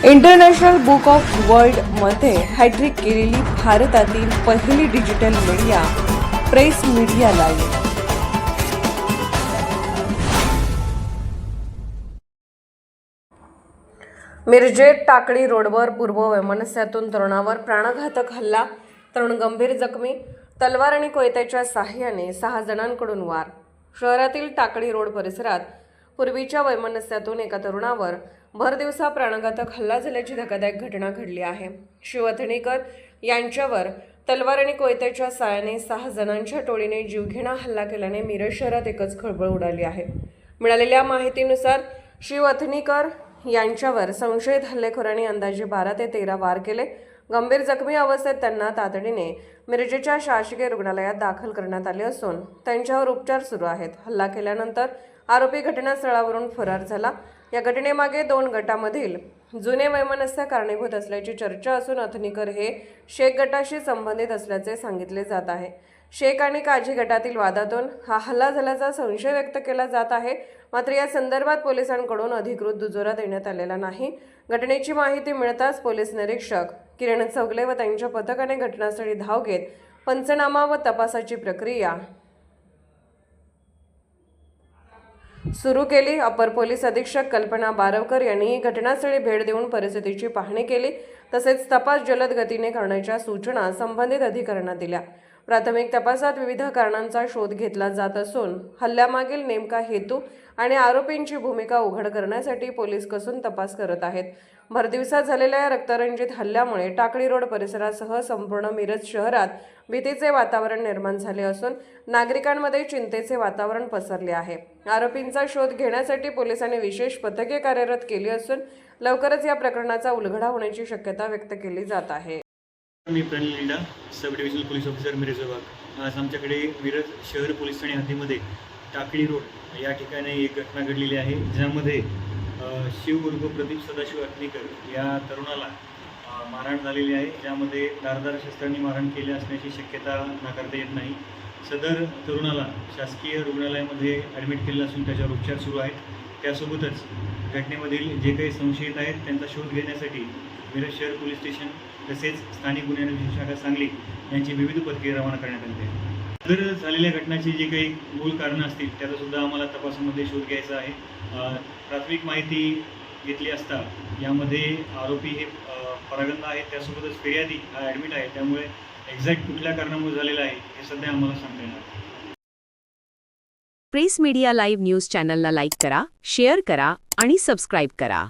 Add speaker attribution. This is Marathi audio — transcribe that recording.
Speaker 1: इंटरनॅशनल बुक ऑफ वर्ल्डमध्ये हॅट्रिक केलेली भारतातील पहिली digital media press media live. मिरजेत टाकळी रोडवर पूर्व वैमनस्यातून तरुणावर प्राणघातक हल्ला, तरुण गंभीर जखमी. तलवार आणि कोयत्याच्या साहाय्याने 6 जणांकडून वार. शहरातील टाकळी रोड परिसरात पूर्वीच्या वैमनस्यातून एका तरुणावर भरदिवसा प्राणघातक हल्ला झाल्याची धक्कादायक घटना घडली आहे. शिव अथणीकर यांच्यावर तलवार आणि कोयत्याच्या साहाय्याने 6 जणांच्या टोळीने जीवघेणा हल्ला केल्याने मिरज शहरात एकच खळबळ उडाली आहे. मिळालेल्या माहितीनुसार शिव अथणीकर यांच्यावर संशयित हल्लेखोरांनी अंदाजे 12 ते 13 वार केले. गंभीर जखमी अवस्थेत त्यांना तातडीने मिरजेच्या शासकीय रुग्णालयात दाखल करण्यात आले असून त्यांच्यावर उपचार सुरू आहेत. हल्ला केल्यानंतर आरोपी घटनास्थळावरून फरार झाला. या घटनेमागे 2 गटांमधील जुने वैमनस्य कारणीभूत असल्याची चर्चा असून अथणीकर हे शेख गटाशी संबंधित असल्याचे सांगितले जात आहे. शेख आणि काझी गटातील वादातून हा हल्ला झाल्याचा संशय व्यक्त केला जात आहे. मात्र या संदर्भात पोलिसांकडून अधिकृत दुजोरा देण्यात आलेला नाही. घटनेची माहिती मिळताच पोलीस निरीक्षक किरण चौगले व त्यांच्या पथकाने घटनास्थळी धाव घेत पंचनामा व तपासाची प्रक्रिया सुरू केली. अपर पोलीस अधीक्षक कल्पना बारवकर यांनी घटनास्थळी भेट देऊन परिस्थितीची पाहणी केली. तसेच तपास जलद गतीने करण्याच्या सूचना संबंधित अधिकाऱ्यांना दिल्या. प्राथमिक तपासात विविध कारणांचा शोध घेतला जात असून हल्ल्यामागील नेमका हेतू आणि आरोपींची भूमिका उघड करण्यासाठी पोलीस कसून तपास करत आहेत. भरदिवसात झालेल्या या रक्तरंजित हल्ल्यामुळे टाकळी रोड परिसरासह संपूर्ण मिरज शहरात भीतीचे वातावरण निर्माण झाले असून नागरिकांमध्ये चिंतेचे वातावरण पसरले आहे. आरोपींचा शोध घेण्यासाठी पोलिसांनी विशेष पथके कार्यरत केली असून लवकरच या प्रकरणाचा उलगडा होण्याची शक्यता व्यक्त केली जात आहे.
Speaker 2: मी Pranil Linda, sub divisional police officer Miraj विभाग. आज आमच्याकडे मिरज शहर पोलीस ठाणे हद्दीमध्ये टाकळी रोड या ठिकाणी एक घटना घडलेली आहे, ज्यामध्ये शिव उर्फ प्रदीप सदाशिव अथणीकर या तरुणाला मारहाण झालेली आहे. ज्यामध्ये धारदार शस्त्रांनी मारहाण केली असण्याची शक्यता नाकारता येत नाही. सदर तरुणाला शासकीय रुग्णालयामध्ये ॲडमिट केलेलं असून त्याच्यावर उपचार सुरू आहेत. त्यासोबतच घटनेमधील जे काही संशयित आहेत त्यांचा शोध घेण्यासाठी मिरज शहर पोलीस स्टेशन तसेच स्थानिक गुन्हे अन्वेषण शाखा सांगली यांची विविध पथके रवाना करण्यात आली आहे. सदर झालेल्या घटनाची जी काही मूळ कारणं असतील त्याचासुद्धा आम्हाला तपासामध्ये शोध घ्यायचा आहे. प्राथमिक माहिती घेतली असता यामध्ये आरोपी हे परागंदा आहेत, त्यासोबतच फिर्यादी हा ॲडमिट आहे. त्यामुळे एक्झॅक्ट कुठल्या कारणामुळे झालेलं आहे हे सध्या आम्हाला सांगता येणार.
Speaker 3: प्रेस मीडिया लाईव्ह न्यूज चॅनलला लाईक करा, शेअर करा आणि सबस्क्राईब करा.